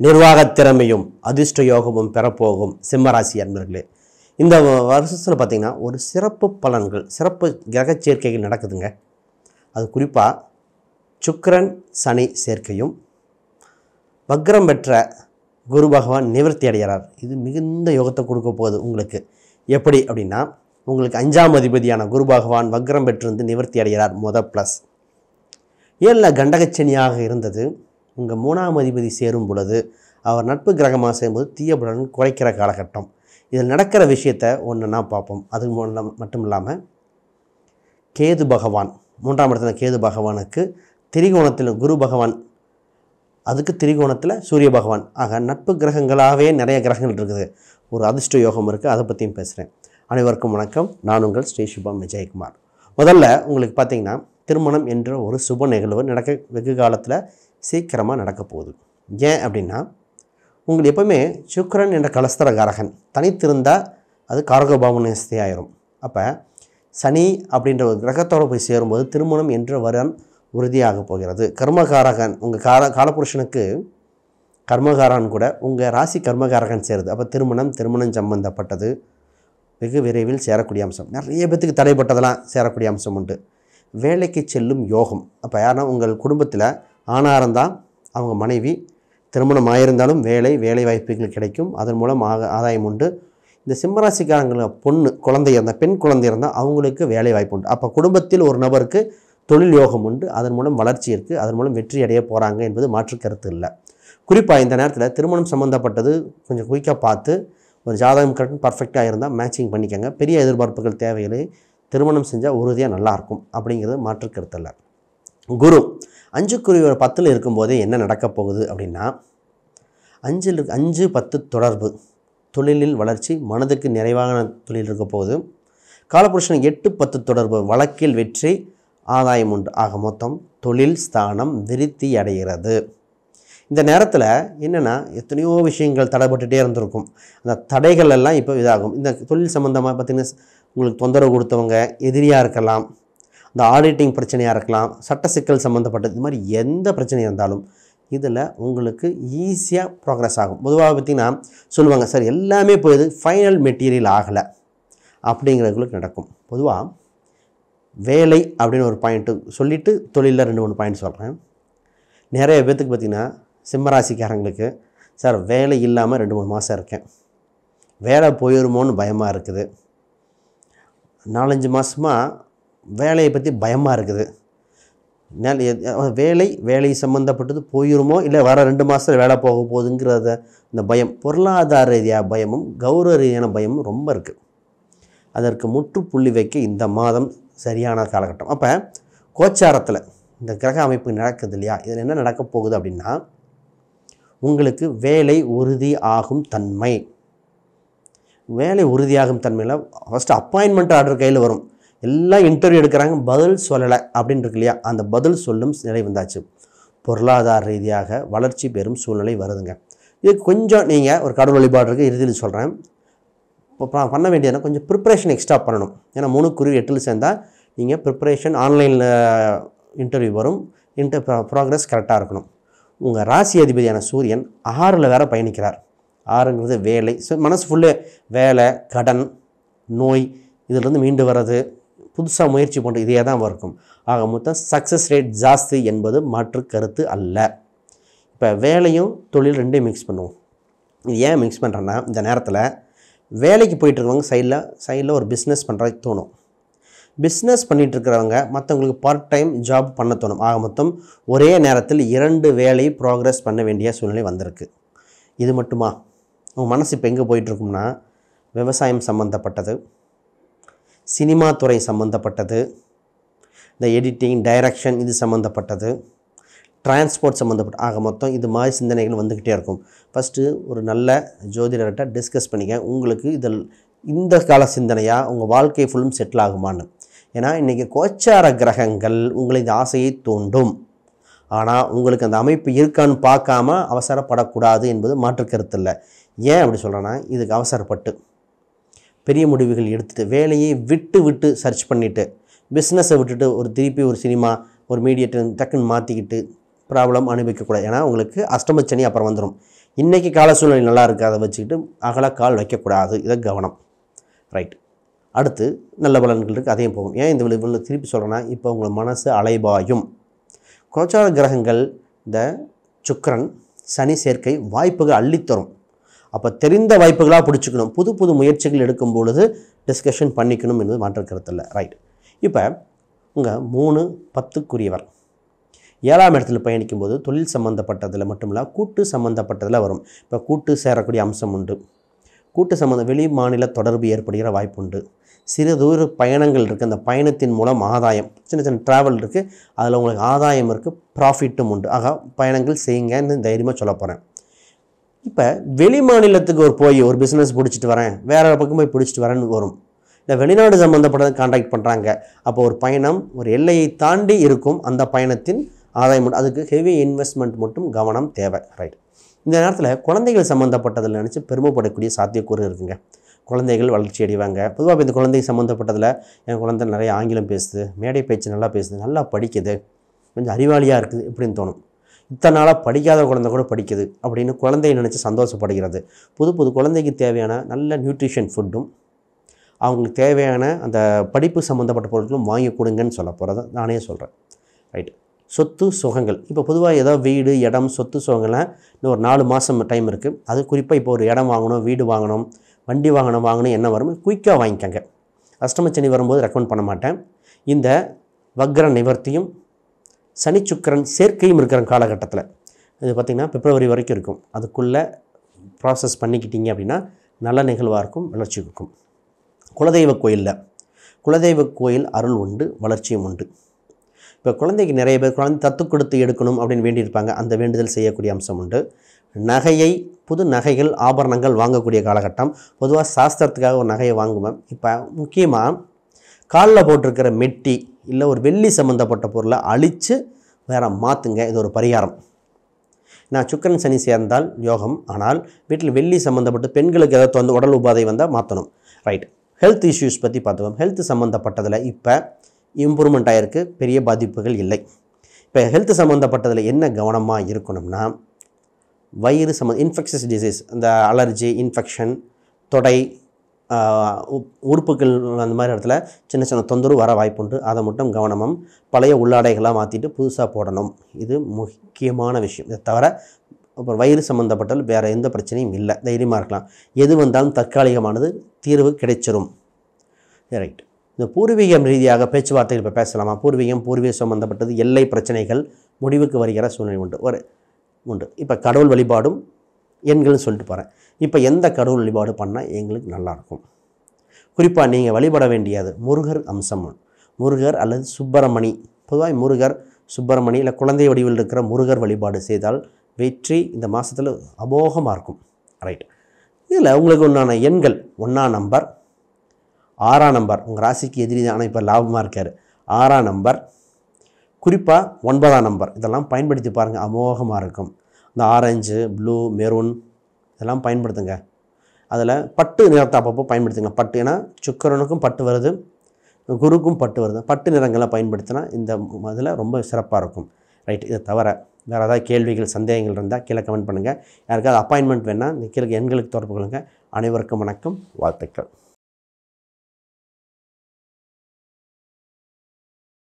நிர்வாகத் திறமையும் அதிர்ஷ்ட யோகமும் பெறப்போகும் சிம்மராசி அன்பர்களே. இந்த வருஷத்தில் பார்த்திங்கன்னா ஒரு சிறப்பு பலன்கள், சிறப்பு கிரக சேர்க்கைகள் நடக்குதுங்க. அது குறிப்பாக சுக்கிரன் சனி சேர்க்கையும், வக்ரம் பெற்ற குரு பகவான் நிவர்த்தி அடைகிறார். இது மிகுந்த யோகத்தை கொடுக்க போகுது உங்களுக்கு. எப்படி அப்படின்னா, உங்களுக்கு 5ஆம் அதிபதியான குரு பகவான் வக்ரம் பெற்றிருந்து நிவர்த்தி அடைகிறார். ப்ளஸ் 7 கண்டகச்சனியாக இருந்தது. உங்கள் 3ஆம் அதிபதி சேரும் பொழுது, அவர் நட்பு கிரகமாக சேரும்போது தீயபுடன் குறைக்கிற காலகட்டம். இதில் நடக்கிற விஷயத்தை ஒன்றுனா பார்ப்போம். அது மட்டும் இல்லாமல் கேது பகவான் 3ஆம் இடத்துல கேது பகவானுக்கு திரிகோணத்தில் குரு பகவான், அதுக்கு திரிகோணத்தில் சூரிய பகவான். ஆக நட்பு கிரகங்களாகவே நிறைய கிரகங்கள் இருக்குது. ஒரு அதிர்ஷ்ட யோகம் இருக்குது. அதை பற்றியும் பேசுகிறேன். அனைவருக்கும் வணக்கம். நான் உங்கள் ஸ்ரீ சுபம் விஜயகுமார். முதல்ல உங்களுக்கு பார்த்திங்கன்னா, திருமணம் என்ற ஒரு சுப நிகழ்வு வெகு காலத்தில் சீக்கிரமாக நடக்க போகுது. ஏன் அப்படின்னா, உங்களுக்கு எப்போவுமே சுக்கிரன் என்ற கலஸ்தரகாரகன் தனித்திருந்தால் அது காரகோபாவனஸ்தி ஆயிரும். அப்போ சனி அப்படின்ற ஒரு கிரகத்தோடு போய் சேரும்போது திருமணம் என்ற வரன் உறுதியாக போகிறது. கர்மகாரகன் உங்கள் காலபுருஷனுக்கு கர்மகாரன் கூட உங்கள் ராசி கர்மகாரகன் சேருது. அப்போ திருமணம் சம்பந்தப்பட்டது வெகு விரைவில் சேரக்கூடிய அம்சம். நிறைய பேத்துக்கு தடைப்பட்டதெல்லாம் சேரக்கூடிய அம்சம் உண்டு. வேலைக்கு செல்லும் யோகம். அப்போ யாருன்னா உங்கள் குடும்பத்தில் ஆணாரந்தான் அவங்க மனைவி, திருமணம் ஆயிருந்தாலும் வேலை வாய்ப்புகள் கிடைக்கும். அதன் மூலம் ஆதாயம் உண்டு. இந்த சிம்மராசிக்காரங்களை குழந்தை இருந்தால், பெண் குழந்தை இருந்தால் அவங்களுக்கு வேலை வாய்ப்பு உண்டு. அப்போ குடும்பத்தில் ஒரு நபருக்கு தொழில் யோகம் உண்டு. அதன் மூலம் வளர்ச்சி இருக்குது. அதன் மூலம் வெற்றி அடைய போகிறாங்க என்பது மாற்று கருத்து இல்லை. குறிப்பாக இந்த நேரத்தில் திருமணம் சம்மந்தப்பட்டது கொஞ்சம் குயிக்காக பார்த்து, ஒரு ஜாதகம் கரெக்டாக பர்ஃபெக்டாக இருந்தால் மேட்சிங் பண்ணிக்கோங்க. பெரிய எதிர்பார்ப்புகள் தேவையில்லை. திருமணம் செஞ்சால் உறுதியாக நல்லாயிருக்கும் அப்படிங்கிறது மாற்று கருத்து இல்லை. குரு 5 10 இருக்கும்போதே என்ன நடக்க போகுது அப்படின்னா, 5-10 தொடர்பு, தொழிலில் வளர்ச்சி, மனதுக்கு நிறைவான தொழில் இருக்க போகுது. காலபுருஷன் 8-10 தொடர்பு, வழக்கில் வெற்றி, ஆதாயம் உண்டு. ஆக மொத்தம் தொழில் ஸ்தானம் விருத்தி அடைகிறது. இந்த நேரத்தில் என்னென்னா, எத்தனையோ விஷயங்கள் தடைப்பட்டுகிட்டே இருந்திருக்கும். அந்த தடைகள் எல்லாம் இப்போ இதாகும். இந்த தொழில் சம்மந்தமாக பார்த்திங்கன்னா, உங்களுக்கு தொந்தரவு கொடுத்தவங்க எதிரியாக இருக்கலாம், இந்த ஆடிட்டிங் பிரச்சனையாக இருக்கலாம், சட்ட சிக்கல் சம்மந்தப்பட்டது, இது மாதிரி எந்த பிரச்சனையாக இருந்தாலும் இதில் உங்களுக்கு ஈஸியாக ப்ராக்ரஸ் ஆகும். பொதுவாக பார்த்திங்கன்னா சொல்லுவாங்க, சார் எல்லாமே போகுது, ஃபைனல் மெட்டீரியல் ஆகலை அப்படிங்கிறவங்களுக்கு நடக்கும். பொதுவாக வேலை அப்படின்னு ஒரு பாயிண்ட்டு சொல்லிவிட்டு தொழிலில் 2-3 பாயிண்ட் சொல்கிறேன். நிறைய பேர்த்துக்கு பார்த்திங்கன்னா, சிம்மராசிக்காரங்களுக்கு, சார் வேலை இல்லாமல் 2-3 மாதம் இருக்கேன், வேலை போயிடுமோன்னு பயமாக இருக்குது, 4-5 மாதமாக வேலையை பற்றி பயமாக இருக்குது, வேலை சம்மந்தப்பட்டது போயிடுமோ, இல்லை வர 2 மாதத்தில் வேலை போக போகுதுங்கிறத இந்த பயம், பொருளாதார ரீதியாக பயமும் கௌரவ ரீதியான பயமும் ரொம்ப இருக்குது. அதற்கு முற்றுப்புள்ளி வைக்க இந்த மாதம் சரியான காலகட்டம். அப்போ கோச்சாரத்தில் இந்த கிரக அமைப்பு நடக்குது இல்லையா, இதில் என்ன நடக்க போகுது அப்படின்னா, உங்களுக்கு வேலை உறுதி ஆகும் தன்மை. வேலை உறுதியாகும் தன்மையில் ஃபஸ்ட்டு அப்பாயின்மெண்ட் ஆர்டர் கையில் வரும். எல்லாம் இன்டர்வியூ எடுக்கிறாங்க, பதில் சொல்லலை அப்படின்னு இருக்கு இல்லையா, அந்த பதில் சொல்லும் நிலை வந்தாச்சு. பொருளாதார ரீதியாக வளர்ச்சி பெறும் சூழ்நிலை வருதுங்க. இது கொஞ்சம் நீங்கள் ஒரு கடவுள் வழிபாடு இருக்குது, இறுதியில் சொல்கிறேன். இப்போ பண்ண வேண்டியதுன்னா கொஞ்சம் ப்ரிப்ரேஷன் எக்ஸ்ட்ரா பண்ணணும். ஏன்னா 3-8 சேர்ந்தால் நீங்கள் ப்ரிப்ரேஷன் ஆன்லைனில் இன்டர்வியூ வரும். ப்ராக்ரஸ் கரெக்டாக இருக்கணும். உங்கள் ராசி அதிபதியான சூரியன் 6ல் வேறு பயணிக்கிறார். 6ங்கிறது வேலை. மனசு ஃபுல்லு வேலை, கடன், நோய், இதிலிருந்து மீண்டு வர்றது, புதுசாக முயற்சி பண்ணுறது, இதே தான் இருக்கும். ஆக மொத்தம் சக்ஸஸ் ரேட் ஜாஸ்தி என்பது மாற்று கருத்து அல்ல. இப்போ வேலையும் தொழில் 2 மிக்ஸ் பண்ணுவோம். இது ஏன் மிக்ஸ் பண்ணுறேன்னா, இந்த நேரத்தில் வேலைக்கு போயிட்டுருக்கவங்க சைடில் ஒரு பிஸ்னஸ் பண்ணுறதுக்கு தோணும். பிஸ்னஸ் பண்ணிகிட்ருக்கிறவங்க மற்றவங்களுக்கு பார்ட் டைம் ஜாப் பண்ண தோணும். ஆக மொத்தம் ஒரே நேரத்தில் 2 வேலை ப்ராக்ரஸ் பண்ண வேண்டிய சூழ்நிலை வந்திருக்கு. இது மட்டுமா? உங்கள் மனசு இப்போ எங்கே போயிட்டுருக்கும்னா, விவசாயம் சம்மந்தப்பட்டது, சினிமா துறை சம்மந்தப்பட்டது, இந்த எடிட்டிங் டைரக்ஷன் இது சம்மந்தப்பட்டது, டிரான்ஸ்போர்ட் சம்மந்தப்பட்ட, ஆக மொத்தம் இது மாதிரி சிந்தனைகள் வந்துக்கிட்டே இருக்கும். ஃபஸ்ட்டு ஒரு நல்ல ஜோதிடர்கிட்ட டிஸ்கஸ் பண்ணிக்க, உங்களுக்கு இந்த கால சிந்தனையாக உங்கள் வாழ்க்கை ஃபுல்லும் செட்டில் ஆகுமான்னு. ஏன்னா இன்றைக்கி கோச்சார கிரகங்கள் உங்களை இந்த ஆசையை தூண்டும். ஆனால் உங்களுக்கு அந்த அமைப்பு இருக்கான்னு பார்க்காம அவசரப்படக்கூடாது என்பது மாற்று கருத்து இல்லை. ஏன் அப்படி சொல்கிறேன்னா, இதுக்கு அவசரப்பட்டு பெரிய முடிவுகள் எடுத்துகிட்டு வேலையை விட்டு சர்ச் பண்ணிவிட்டு பிஸ்னஸை விட்டுட்டு திருப்பி ஒரு சினிமா ஒரு மீடியேட்டர் டக்குன்னு மாற்றிக்கிட்டு ப்ராப்ளம் அனுபவிக்கக்கூடாது. ஏன்னா உங்களுக்கு அஷ்டமச்சனி அப்புறம் வந்துடும். இன்றைக்கி கால சூழ்நிலை நல்லா இருக்குது, அதை வச்சுக்கிட்டு அகலக்கால் வைக்கக்கூடாது. இதை கவனம். ரைட். அடுத்து நல்ல பலன்கள் இருக்குது, அதையும் போகும். ஏன் இந்த விளைவுகள் திருப்பி சொல்கிறேன்னா, இப்போ உங்கள் மனசு அலைபாயும். கோச்சார கிரகங்கள் இந்த சுக்கிரன் சனி சேர்க்கை வாய்ப்புகள் அள்ளித்தரும். அப்போ தெரிந்த வாய்ப்புகளாக பிடிச்சிக்கணும். புது புது முயற்சிகள் எடுக்கும் பொழுது டிஸ்கஷன் பண்ணிக்கணும் என்பது மாற்று கருத்தில். ரைட். இப்போ உங்கள் 3-10க்குரியவர் 7ஆம் இடத்துல பயணிக்கும்போது தொழில் சம்மந்தப்பட்டதில் மட்டும் இல்லை, கூட்டு சம்மந்தப்பட்டதில் வரும். இப்போ கூட்டு சேரக்கூடிய அம்சம் உண்டு. கூட்டு சம்மந்த வெளி மாநில தொடர்பு ஏற்படுகிற வாய்ப்பு உண்டு. சிறு தூர பயணங்கள் இருக்குது, அந்த பயணத்தின் மூலம் ஆதாயம், சின்ன சின்ன ட்ராவல் இருக்குது, அதில் உங்களுக்கு ஆதாயம் இருக்குது, ப்ராஃபிட்டும் உண்டு. ஆக பயணங்கள் செய்யுங்கன்னு தைரியமாக சொல்ல போகிறேன். இப்போ வெளி மாநிலத்துக்கு போய் ஒரு பிஸ்னஸ் பிடிச்சிட்டு வரேன், வேறு பக்கம் போய் பிடிச்சிட்டு வரேன்னு வரும். இல்லை வெளிநாடு சம்மந்தப்பட்டதை கான்டாக்ட் பண்ணுறாங்க. அப்போ ஒரு பயணம் ஒரு எல்லையை தாண்டி இருக்கும், அந்த பயணத்தின் ஆதாயம் உண்டு. அதுக்கு ஹெவி இன்வெஸ்ட்மெண்ட் மட்டும் கவனம் தேவை. ரைட். இந்த நேரத்தில் குழந்தைகள் சம்மந்தப்பட்டதில் நினச்சி பெருமைப்படக்கூடிய சாத்தியக்கூறு இருக்குங்க. குழந்தைகள் வளர்ச்சி அடைவாங்க. பொதுவாக இந்த குழந்தை சம்மந்தப்பட்டதில் என் குழந்தை நிறைய ஆங்கிலம் பேசுது, மேடை பேச்சு நல்லா பேசுது, நல்லா படிக்குது, கொஞ்சம் அறிவாளியாக இருக்குது இப்படின்னு தோணும். இத்தனை நாளாக படிக்காத குழந்தை கூட படிக்குது அப்படின்னு குழந்தையை நினச்சி சந்தோஷப்படுகிறது. புது புது குழந்தைக்கு தேவையான நல்ல நியூட்ரிஷன் ஃபுட்டும் அவங்களுக்கு தேவையான அந்த படிப்பு சம்மந்தப்பட்ட பொருட்களும் வாங்கி கொடுங்கன்னு சொல்ல போகிறத நானே சொல்கிறேன். ரைட். சொத்து சுகங்கள் இப்போ பொதுவாக ஏதோ வீடு இடம் சொத்து சுகங்கள்லாம் இன்னும் ஒரு 4 மாதம் டைம் இருக்குது. அது குறிப்பாக இப்போ ஒரு இடம் வாங்கணும், வீடு வாங்கணும், வண்டி வாங்கணும் என்ன வரும் குயிக்காக வாங்கிக்கங்க. அஷ்டமச்சனி வரும்போது ரெக்கமெண்ட் பண்ண மாட்டேன். இந்த வக்ர நிவர்த்தியும் சனி சுக்கிரன் சேர்க்கையும் இருக்கிற காலகட்டத்தில் இது பார்த்திங்கன்னா பிப்ரவரி வரைக்கும் இருக்கும். அதுக்குள்ளே ப்ராசஸ் பண்ணிக்கிட்டீங்க அப்படின்னா நல்ல நிகழ்வாக இருக்கும், வளர்ச்சி இருக்கும். குலதெய்வ கோயில் அருள் உண்டு, வளர்ச்சியும் உண்டு. இப்போ குழந்தைக்கு நிறைய பேர் குழந்தை தத்து கொடுத்து எடுக்கணும் அப்படின்னு வேண்டியிருப்பாங்க. அந்த வேண்டுதல் செய்யக்கூடிய அம்சம் உண்டு. புது நகைகள் ஆபரணங்கள் வாங்கக்கூடிய காலகட்டம். பொதுவாக சாஸ்திரத்துக்காக ஒரு நகையை வாங்குவேன். இப்போ முக்கியமாக காலில் போட்டிருக்கிற மெட்டி இல்லை ஒரு வெள்ளி சம்மந்தப்பட்ட பொருளை அழித்து வேற மாற்றுங்க. இது ஒரு பரிகாரம். நான் சுக்கிரன் சனி சேர்ந்தால் யோகம். ஆனால் வீட்டில் வெள்ளி சம்மந்தப்பட்ட பெண்களுக்கு ஏதாவது உடல் உபாதை வந்தால் மாற்றணும். ரைட். ஹெல்த் இஷ்யூஸ் பற்றி பார்த்துவோம். ஹெல்த் சம்மந்தப்பட்டதில் இப்போ இம்ப்ரூவ்மெண்ட் ஆகிருக்கு, பெரிய பாதிப்புகள் இல்லை. இப்போ ஹெல்த் சம்மந்தப்பட்டதில் என்ன கவனமாக இருக்கணும்னா, வயிறு இன்ஃபெக்ஷஸ் டிசீஸ், இந்த அலர்ஜி இன்ஃபெக்ஷன், தொடை உறுப்புகள் அந்த மாதிரி இடத்துல சின்ன சின்ன தொந்தரவு வர வாய்ப்புண்டு. அதை மட்டும் கவனமும் பழைய உள்ளாடைகளாக மாற்றிட்டு புதுசாக போடணும். இது முக்கியமான விஷயம். இதை தவிர அப்புறம் வயிறு சம்மந்தப்பட்டால் வேறு எந்த பிரச்சனையும் இல்லை, தைரியமாக இருக்கலாம். எது வந்தாலும் தற்காலிகமானது, தீர்வு கிடைச்சிரும். ரைட். இந்த பூர்வீகம் ரீதியாக பேச்சுவார்த்தைகள் இப்போ பேசலாமா? பூர்வீகம் சம்மந்தப்பட்டது எல்லை பிரச்சனைகள் முடிவுக்கு வருகிற சூழ்நிலை உண்டு. இப்போ கடவுள் வழிபாடும் எண்கள்னு சொல்லிட்டு போகிறேன். இப்போ எந்த கடவுள் வழிபாடு பண்ணால் எங்களுக்கு நல்லாயிருக்கும்? குறிப்பாக நீங்கள் வழிபட வேண்டியது முருகர் அம்சம். முருகர் அல்லது சுப்பிரமணி. பொதுவாக முருகர், சுப்பிரமணி இல்லை குழந்தை வடிவில் இருக்கிற முருகர் வழிபாடு செய்தால் வெற்றி இந்த மாதத்தில் அமோகமாக இருக்கும். ரைட். இதில் உங்களுக்கு உண்டான எண்கள் 1ஆம் நம்பர், 6ஆம் நம்பர். உங்கள் ராசிக்கு எதிரி தான், ஆனால் இப்போ லாபமாக இருக்கார். 6ஆம் நம்பர், குறிப்பாக 9ஆம் நம்பர். இதெல்லாம் பயன்படுத்தி பாருங்கள், அமோகமாக இருக்கும். இந்த ஆரஞ்சு, ப்ளூ, மெரூன் இதெல்லாம் பயன்படுத்துங்க. அதில் பட்டு நிறத்தை அப்பப்போ பயன்படுத்துங்க. பட்டு, ஏன்னா சுக்கிரனுக்கும் பட்டு வருது, குருக்கும் பட்டு வருது. பட்டு நிறங்களை பயன்படுத்தினா இந்த இதில் ரொம்ப சிறப்பாக இருக்கும். ரைட். இதை தவிர வேறு ஏதாவது கேள்விகள் சந்தேகங்கள் இருந்தால் கீழே கமெண்ட் பண்ணுங்கள். யாருக்காவது அப்பாயின்மெண்ட் வேணால் இந்த கீழே எண்களுக்கு தொடர்பு கொள்ளுங்கள். அனைவருக்கும் வணக்கம், வாழ்த்துக்கள்.